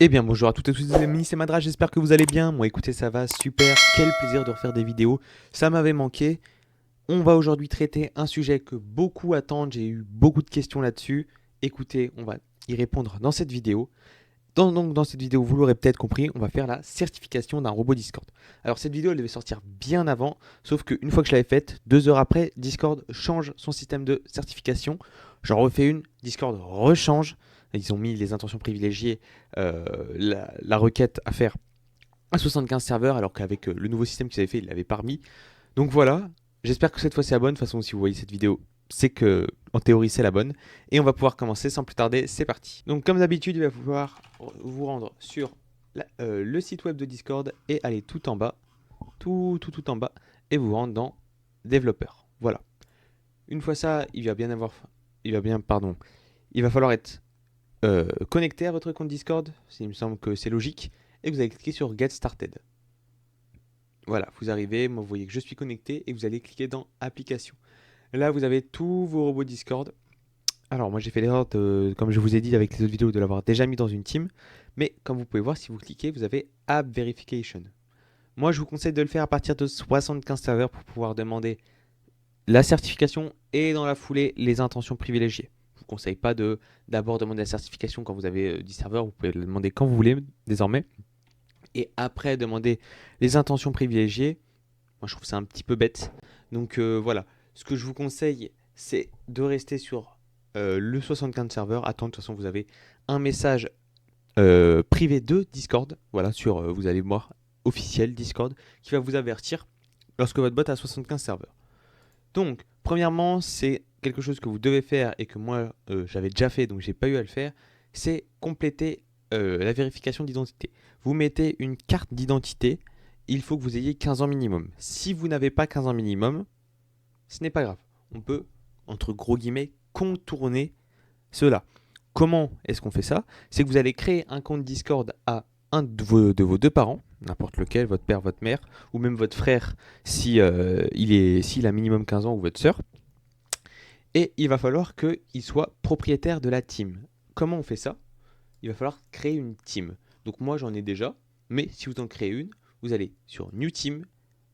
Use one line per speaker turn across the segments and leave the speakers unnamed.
Eh bien bonjour à toutes et tous les amis, c'est Madra, j'espère que vous allez bien. Moi écoutez, ça va super, quel plaisir de refaire des vidéos, ça m'avait manqué. On va aujourd'hui traiter un sujet que beaucoup attendent, j'ai eu beaucoup de questions là-dessus. Écoutez, on va y répondre dans cette vidéo. Dans cette vidéo, vous l'aurez peut-être compris, on va faire la certification d'un robot Discord. Alors cette vidéo, elle devait sortir bien avant, sauf qu'une fois que je l'avais faite, 2 heures après, Discord change son système de certification. J'en refais une, Discord rechange. Ils ont mis les intentions privilégiées, la requête à faire à 75 serveurs, alors qu'avec le nouveau système qu'ils avaient fait, ils ne l'avaient pas remis. Donc voilà, j'espère que cette fois c'est la bonne. De toute façon, si vous voyez cette vidéo, c'est que en théorie c'est la bonne. Et on va pouvoir commencer sans plus tarder, c'est parti. Donc comme d'habitude, il va falloir vous rendre sur le site web de Discord et aller tout en bas, tout en bas, et vous rendre dans développeur. Voilà. Une fois ça, il va falloir être connecté à votre compte Discord, il me semble que c'est logique, et vous allez cliquer sur Get Started. Voilà, vous arrivez, moi vous voyez que je suis connecté et vous allez cliquer dans Applications. Là, vous avez tous vos robots Discord. Alors, moi j'ai fait l'erreur, comme je vous ai dit avec les autres vidéos, de l'avoir déjà mis dans une team. Mais comme vous pouvez voir, si vous cliquez, vous avez App Verification. Moi, je vous conseille de le faire à partir de 75 serveurs pour pouvoir demander la certification et dans la foulée les intentions privilégiées. Je ne vous conseille pas d'abord demander la certification quand vous avez 10 serveurs. Vous pouvez le demander quand vous voulez désormais. Et après, demander les intentions privilégiées. Moi, je trouve ça un petit peu bête. Donc voilà, ce que je vous conseille, c'est de rester sur le 75 serveur. Attends, de toute façon, vous avez un message privé de Discord. Voilà, sur, vous allez voir, officiel Discord, qui va vous avertir lorsque votre bot a 75 serveurs. Donc, premièrement, c'est quelque chose que vous devez faire et que moi, j'avais déjà fait, donc j'ai pas eu à le faire. C'est compléter la vérification d'identité. Vous mettez une carte d'identité. Il faut que vous ayez 15 ans minimum. Si vous n'avez pas 15 ans minimum, ce n'est pas grave. On peut, entre gros guillemets, contourner cela. Comment est-ce qu'on fait ça? C'est que vous allez créer un compte Discord à un de vos deux parents, n'importe lequel, votre père, votre mère, ou même votre frère si, s'il a minimum 15 ans, ou votre soeur. Et il va falloir qu'il soit propriétaire de la team. Comment on fait ça? Il va falloir créer une team. Donc moi j'en ai déjà, mais si vous en créez une, vous allez sur New Team,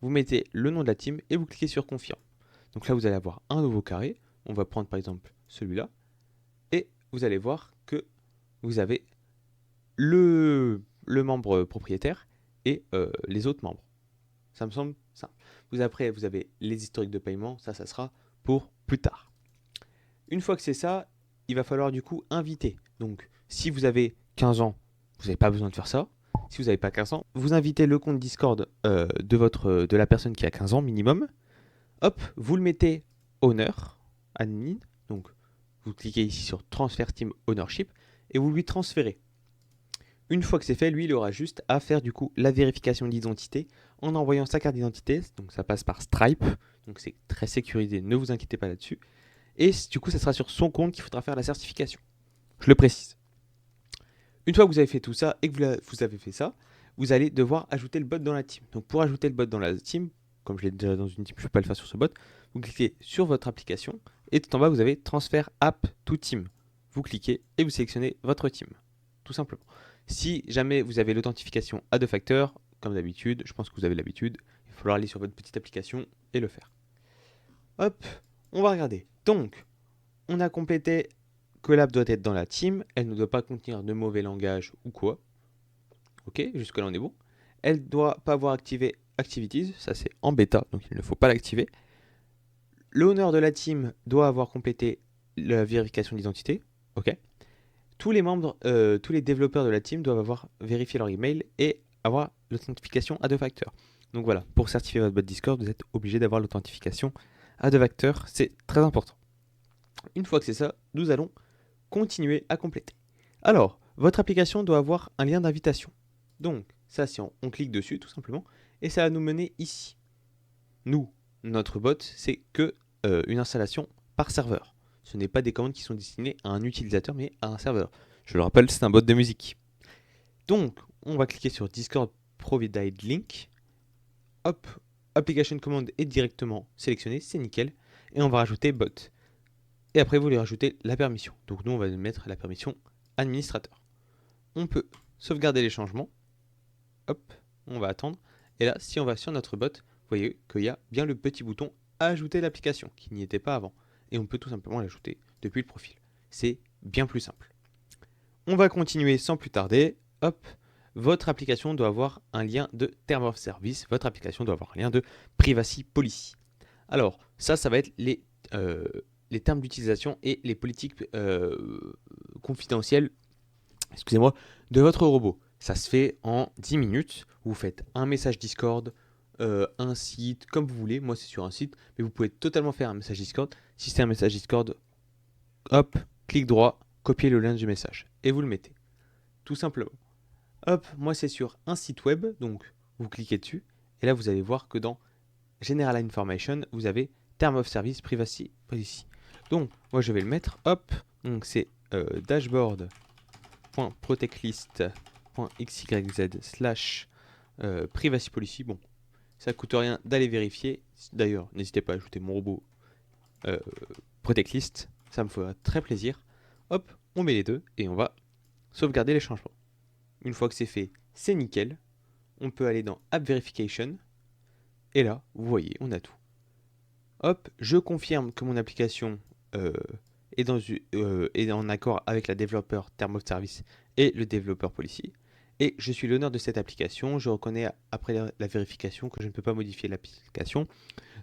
vous mettez le nom de la team et vous cliquez sur Confirme. Donc là vous allez avoir un nouveau carré. On va prendre par exemple celui-là. Et vous allez voir que vous avez le membre propriétaire et les autres membres. Ça me semble simple. Après, vous avez les historiques de paiement. Ça sera pour plus tard. Une fois que c'est ça, il va falloir du coup inviter. Donc, si vous avez 15 ans, vous n'avez pas besoin de faire ça. Si vous n'avez pas 15 ans, vous invitez le compte Discord de la personne qui a 15 ans minimum. Hop, vous le mettez owner, admin. Donc, vous cliquez ici sur Transfer Team Ownership et vous lui transférez. Une fois que c'est fait, lui, il aura juste à faire du coup la vérification d'identité en envoyant sa carte d'identité. Donc, ça passe par Stripe. Donc, c'est très sécurisé, ne vous inquiétez pas là-dessus. Et du coup, ça sera sur son compte qu'il faudra faire la certification. Je le précise. Une fois que vous avez fait tout ça et que vous avez fait ça, vous allez devoir ajouter le bot dans la team. Donc pour ajouter le bot dans la team, comme je l'ai déjà dans une team, je ne peux pas le faire sur ce bot, vous cliquez sur votre application et tout en bas, vous avez Transfer App to Team. Vous cliquez et vous sélectionnez votre team. Tout simplement. Si jamais vous avez l'authentification à 2 facteurs, comme d'habitude, je pense que vous avez l'habitude, il va falloir aller sur votre petite application et le faire. Hop, on va regarder. Donc, on a complété que l'app doit être dans la team, elle ne doit pas contenir de mauvais langage ou quoi. Ok, jusque là on est bon. Elle ne doit pas avoir activé Activities, ça c'est en bêta, donc il ne faut pas l'activer. L'owner de la team doit avoir complété la vérification d'identité. Ok. Tous les membres, tous les développeurs de la team doivent avoir vérifié leur email et avoir l'authentification à 2 facteurs. Donc voilà, pour certifier votre bot Discord, vous êtes obligé d'avoir l'authentification à 2 facteurs, c'est très important. Une fois que c'est ça, nous allons continuer à compléter. Alors, votre application doit avoir un lien d'invitation. Donc, ça, si on clique dessus, tout simplement, et ça va nous mener ici. Nous, notre bot, c'est que une installation par serveur. Ce n'est pas des commandes qui sont destinées à un utilisateur, mais à un serveur. Je le rappelle, c'est un bot de musique. Donc, on va cliquer sur Discord Provided Link. Hop, Application Command est directement sélectionnée, c'est nickel. Et on va rajouter bot. Et après, vous lui rajoutez la permission. Donc nous, on va mettre la permission administrateur. On peut sauvegarder les changements. Hop, on va attendre. Et là, si on va sur notre bot, vous voyez qu'il y a bien le petit bouton ajouter l'application qui n'y était pas avant. Et on peut tout simplement l'ajouter depuis le profil. C'est bien plus simple. On va continuer sans plus tarder. Hop, votre application doit avoir un lien de Term of Service. Votre application doit avoir un lien de Privacy Policy. Alors, ça va être les termes d'utilisation et les politiques confidentielles, excusez-moi, de votre robot. Ça se fait en 10 minutes. Vous faites un message Discord, un site, comme vous voulez. Moi, c'est sur un site, mais vous pouvez totalement faire un message Discord. Si c'est un message Discord, hop, clic droit, copiez le lien du message et vous le mettez. Tout simplement. Hop, moi, c'est sur un site web, donc vous cliquez dessus. Et là, vous allez voir que dans General Information, vous avez Term of Service Privacy Policy. Donc, moi, je vais le mettre. Hop, donc c'est dashboard.protectlist.xyz/ privacy policy. Bon, ça coûte rien d'aller vérifier. D'ailleurs, n'hésitez pas à ajouter mon robot protectlist, ça me fera très plaisir. Hop, on met les deux et on va sauvegarder les changements. Une fois que c'est fait, c'est nickel. On peut aller dans App Verification. Et là, vous voyez, on a tout. Hop, je confirme que mon application est en accord avec la développeur Term of Service et le développeur Policy. Et je suis l'honneur de cette application. Je reconnais après la vérification que je ne peux pas modifier l'application.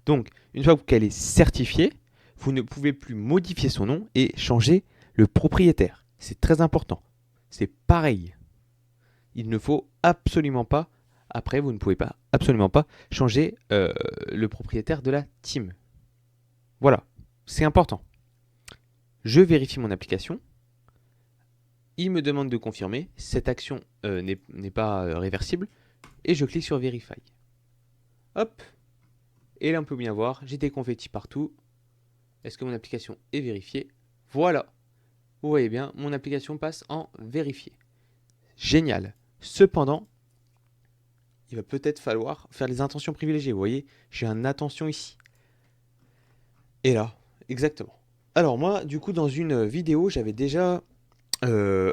Donc, une fois qu'elle est certifiée, vous ne pouvez plus modifier son nom et changer le propriétaire. C'est très important. C'est pareil. Il ne faut absolument pas, après vous ne pouvez pas absolument pas changer le propriétaire de la team. Voilà, c'est important. Je vérifie mon application. Il me demande de confirmer. Cette action n'est pas réversible. Et je clique sur Verify. Hop. Et là, on peut bien voir, j'ai des confettis partout. Est-ce que mon application est vérifiée? Voilà. Vous voyez bien, mon application passe en vérifié. Génial. Cependant, il va peut-être falloir faire les intentions privilégiées. Vous voyez, j'ai un attention ici. Et là, exactement. Alors moi, du coup, dans une vidéo, j'avais déjà on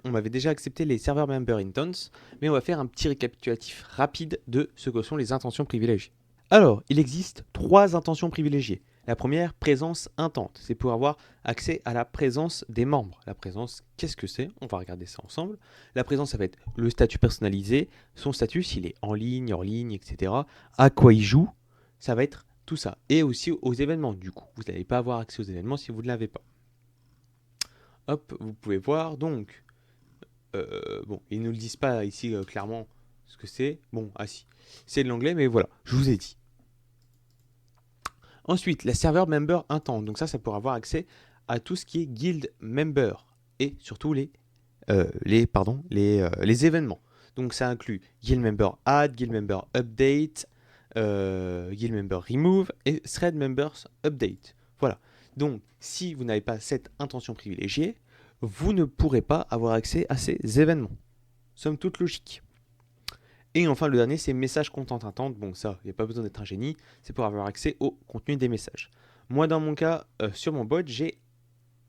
m'avait déjà accepté les serveurs member intents, mais on va faire un petit récapitulatif rapide de ce que sont les intentions privilégiées. Alors, il existe 3 intentions privilégiées. La première, présence intente. C'est pour avoir accès à la présence des membres. La présence, qu'est-ce que c'est? On va regarder ça ensemble. La présence, ça va être le statut personnalisé, son statut, s'il est en ligne, hors ligne, etc. À quoi il joue, ça va être tout ça. Et aussi aux événements, du coup. Vous n'allez pas avoir accès aux événements si vous ne l'avez pas. Hop, vous pouvez voir, donc, bon, ils ne le disent pas ici clairement ce que c'est. Bon, ah si, c'est de l'anglais, mais voilà, je vous ai dit. Ensuite, la serveur member intent. Donc ça pourra avoir accès à tout ce qui est guild member et surtout les événements. Donc ça inclut guild member add, guild member update, guild member remove et thread members update. Voilà. Donc si vous n'avez pas cette intention privilégiée, vous ne pourrez pas avoir accès à ces événements. Somme toute logique. Et enfin, le dernier, c'est message content intent. Bon, ça, il n'y a pas besoin d'être un génie. C'est pour avoir accès au contenu des messages. Moi, dans mon cas, sur mon bot, j'ai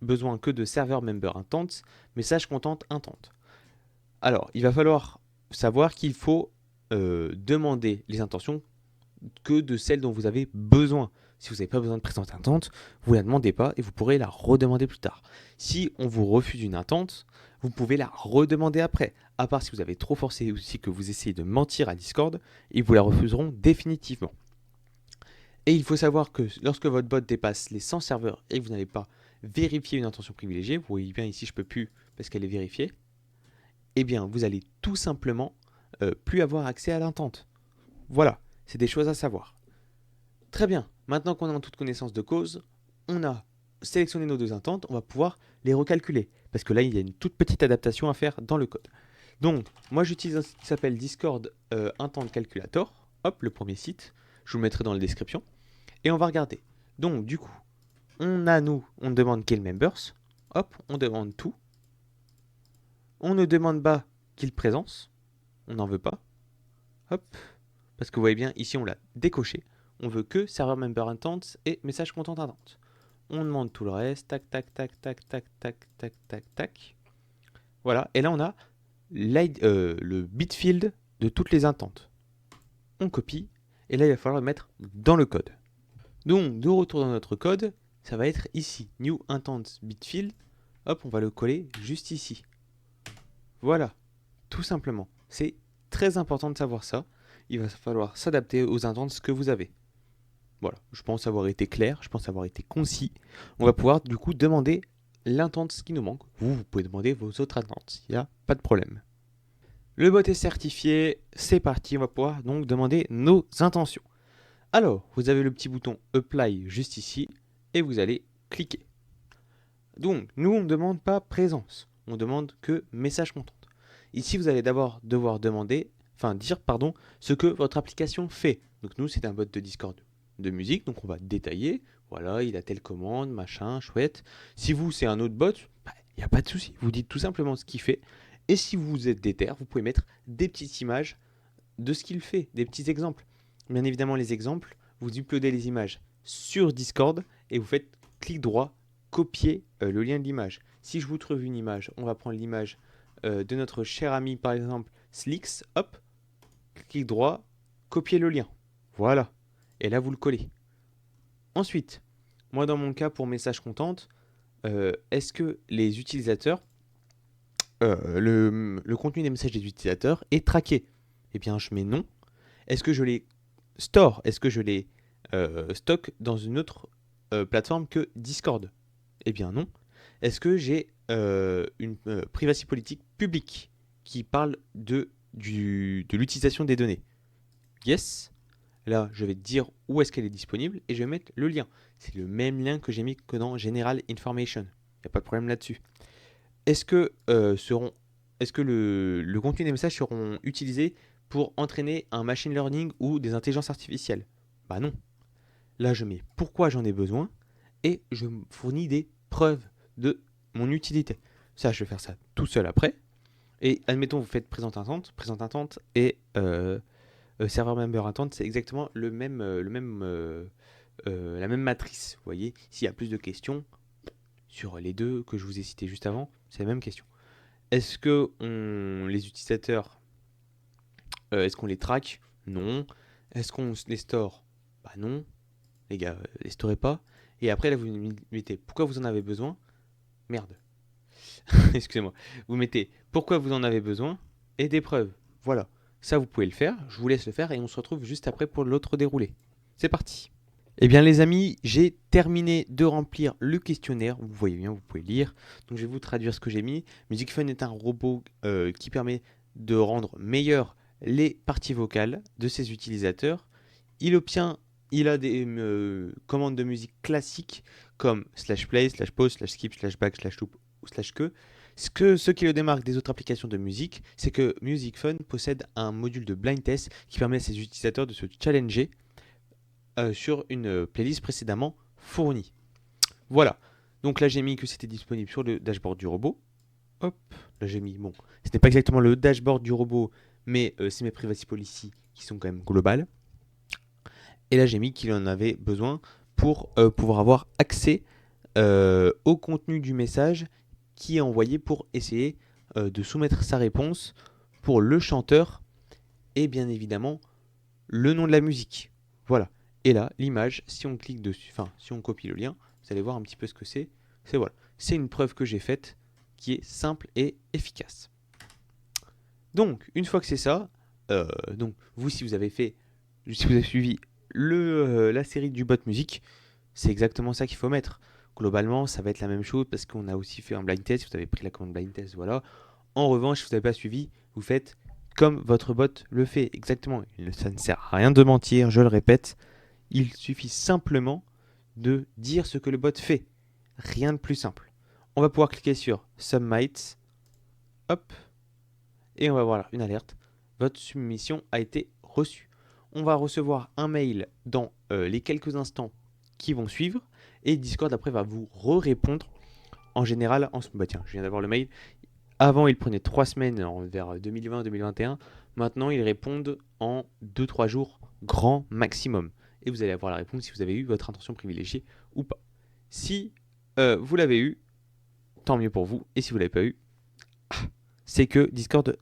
besoin que de serveur member intent, message content intent. Alors, il va falloir savoir qu'il faut demander les intentions que de celles dont vous avez besoin. Si vous n'avez pas besoin de présence intente, vous ne la demandez pas et vous pourrez la redemander plus tard. Si on vous refuse une intente, vous pouvez la redemander après. À part si vous avez trop forcé aussi que vous essayez de mentir à Discord, ils vous la refuseront définitivement. Et il faut savoir que lorsque votre bot dépasse les 100 serveurs et que vous n'avez pas vérifié une intention privilégiée, vous voyez bien ici je ne peux plus parce qu'elle est vérifiée, eh bien vous allez tout simplement plus avoir accès à l'intente. Voilà, c'est des choses à savoir. Très bien, maintenant qu'on est en toute connaissance de cause, on a sélectionné nos 2 intentes, on va pouvoir les recalculer. Parce que là, il y a une toute petite adaptation à faire dans le code. Donc, moi j'utilise un site qui s'appelle Discord Intent Calculator. Hop, le premier site. Je vous le mettrai dans la description. Et on va regarder. Donc, du coup, on demande kill members. Hop, on demande tout. On ne demande pas kill présence. On n'en veut pas. Hop. Parce que vous voyez bien, ici on l'a décoché. On veut que serveur member intent et message content intent. On demande tout le reste. Tac, tac, tac, tac, tac, tac, tac, tac, tac. Voilà. Et là, on a le bitfield de toutes les intentes. On copie, et là il va falloir le mettre dans le code. Donc de retour dans notre code, ça va être ici, new intent bitfield. Hop, on va le coller juste ici. Voilà, tout simplement. C'est très important de savoir ça. Il va falloir s'adapter aux intents que vous avez. Voilà, je pense avoir été clair, je pense avoir été concis. On va pouvoir du coup demander l'intent qui nous manque. Vous pouvez demander vos autres intents, il n'y a pas de problème. Le bot est certifié, c'est parti, on va pouvoir donc demander nos intentions. Alors, vous avez le petit bouton Apply juste ici, et vous allez cliquer. Donc, nous on ne demande pas présence, on demande que message content. Ici, vous allez d'abord devoir dire ce que votre application fait. Donc nous, c'est un bot de Discord de musique, donc on va détailler. Voilà, il a telle commande, machin, chouette. Si vous, c'est un autre bot, il n'y a pas de souci. Vous dites tout simplement ce qu'il fait. Et si vous êtes déter, vous pouvez mettre des petites images de ce qu'il fait, des petits exemples. Bien évidemment, les exemples, vous uploadez les images sur Discord et vous faites clic droit, copier le lien de l'image. Si je vous trouve une image, on va prendre l'image de notre cher ami, par exemple, Slix, hop, clic droit, copier le lien. Voilà. Et là, vous le collez. Ensuite, moi, dans mon cas, pour message content, est-ce que les utilisateurs, le contenu des messages des utilisateurs est traqué? Eh bien, je mets non. Est-ce que je les store? Est-ce que je les stocke dans une autre plateforme que Discord? Eh bien, non. Est-ce que j'ai une privacy politique publique qui parle de l'utilisation des données? Yes. Là, je vais te dire où est-ce qu'elle est disponible et je vais mettre le lien. C'est le même lien que j'ai mis que dans General Information. Il n'y a pas de problème là-dessus. Est-ce que, le contenu des messages seront utilisés pour entraîner un machine learning ou des intelligences artificielles? Bah non. Là, je mets pourquoi j'en ai besoin et je fournis des preuves de mon utilité. Ça, je vais faire ça tout seul après. Et admettons, vous faites présent intent et server member intent, c'est exactement la même matrice. Vous voyez, s'il y a plus de questions sur les deux que je vous ai cités juste avant, c'est la même question. Est-ce que les utilisateurs, est-ce qu'on les traque? Non. Est-ce qu'on les store? Bah non. Les gars, les storez pas. Et après, là, vous mettez pourquoi vous en avez besoin. Merde. Excusez-moi. Vous mettez pourquoi vous en avez besoin et des preuves. Voilà. Ça, vous pouvez le faire. Je vous laisse le faire et on se retrouve juste après pour l'autre déroulé. C'est parti. Eh bien, les amis, j'ai terminé de remplir le questionnaire. Vous voyez bien, vous pouvez lire. Donc, je vais vous traduire ce que j'ai mis. MusicFun est un robot qui permet de rendre meilleures les parties vocales de ses utilisateurs. Il a des commandes de musique classiques comme /play, /pause, /skip, /back, /loop ou /que. Ce qui le démarque des autres applications de musique, c'est que MusicFun possède un module de blind test qui permet à ses utilisateurs de se challenger sur une playlist précédemment fournie. Voilà. Donc là, j'ai mis que c'était disponible sur le dashboard du robot. Hop, là j'ai mis, bon, ce n'est pas exactement le dashboard du robot, mais c'est mes privacy policy qui sont quand même globales. Et là, j'ai mis qu'il en avait besoin pour pouvoir avoir accès au contenu du message qui est envoyé pour essayer de soumettre sa réponse pour le chanteur et bien évidemment le nom de la musique. Voilà. Et là, l'image, si on clique dessus, enfin, si on copie le lien, vous allez voir un petit peu ce que c'est. C'est une preuve que j'ai faite qui est simple et efficace. Donc, une fois que c'est ça, donc vous, si vous avez suivi la série du bot musique, c'est exactement ça qu'il faut mettre. Globalement, ça va être la même chose parce qu'on a aussi fait un blind test. Vous avez pris la commande blind test, voilà. En revanche, si vous n'avez pas suivi, vous faites comme votre bot le fait exactement. Ça ne sert à rien de mentir, je le répète. Il suffit simplement de dire ce que le bot fait. Rien de plus simple. On va pouvoir cliquer sur Submit. Hop. Et on va voir une alerte. Votre soumission a été reçue. On va recevoir un mail dans les quelques instants qui vont suivre. Et Discord après va vous répondre. En général, tiens, je viens d'avoir le mail. Avant, il prenait 3 semaines vers 2020-2021. Maintenant, ils répondent en 2-3 jours, grand maximum. Et vous allez avoir la réponse si vous avez eu votre intention privilégiée ou pas. Si vous l'avez eu, tant mieux pour vous. Et si vous ne l'avez pas eu, c'est que Discord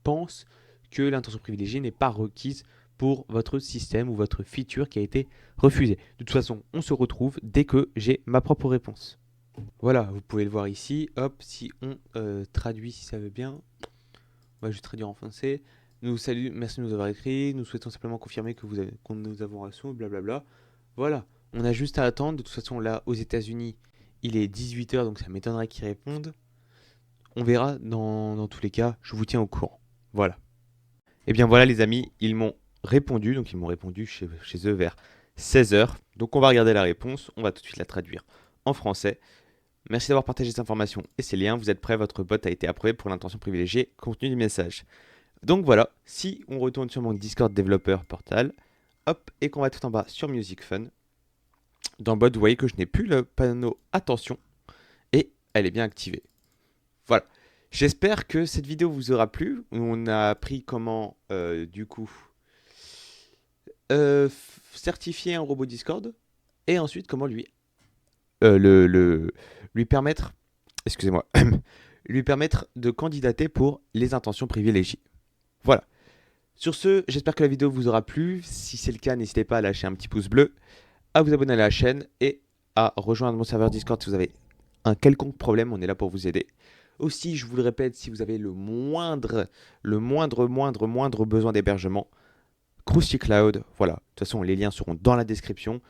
pense que l'intention privilégiée n'est pas requise pour votre système ou votre feature qui a été refusée. De toute façon, on se retrouve dès que j'ai ma propre réponse. Voilà, vous pouvez le voir ici. Hop, si on traduit, si ça veut bien. On va juste traduire en français. Nous saluons, merci de nous avoir écrit. Nous souhaitons simplement confirmer que nous avons reçu, blablabla. Voilà, on a juste à attendre. De toute façon, là, aux États-Unis, il est 18h, donc ça m'étonnerait qu'ils répondent. On verra dans tous les cas, je vous tiens au courant. Voilà. Et bien voilà les amis, ils m'ont répondu, donc ils m'ont répondu chez eux vers 16h. Donc on va regarder la réponse, on va tout de suite la traduire en français. Merci d'avoir partagé cette information et ces liens, vous êtes prêts, votre bot a été approuvé pour l'intention privilégiée, contenu du message. Donc voilà, si on retourne sur mon Discord Developer Portal, hop, et qu'on va tout en bas sur Music Fun, dans le bot, vous voyez que je n'ai plus le panneau attention et elle est bien activée. Voilà. J'espère que cette vidéo vous aura plu. On a appris comment, certifier un robot Discord et ensuite comment lui permettre, excusez-moi, lui permettre de candidater pour les intentions privilégiées. Voilà. Sur ce, j'espère que la vidéo vous aura plu. Si c'est le cas, n'hésitez pas à lâcher un petit pouce bleu, à vous abonner à la chaîne et à rejoindre mon serveur Discord si vous avez un quelconque problème. On est là pour vous aider. Aussi, je vous le répète, si vous avez le moindre besoin d'hébergement, Krusty Cloud, voilà. De toute façon, les liens seront dans la description.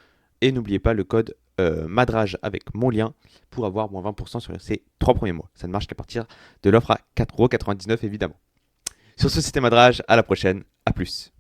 Et n'oubliez pas le code Madrage avec mon lien pour avoir moins 20% sur ces 3 premiers mois. Ça ne marche qu'à partir de l'offre à 4,99 € évidemment. Sur ce, c'était Madrage. À la prochaine. À plus.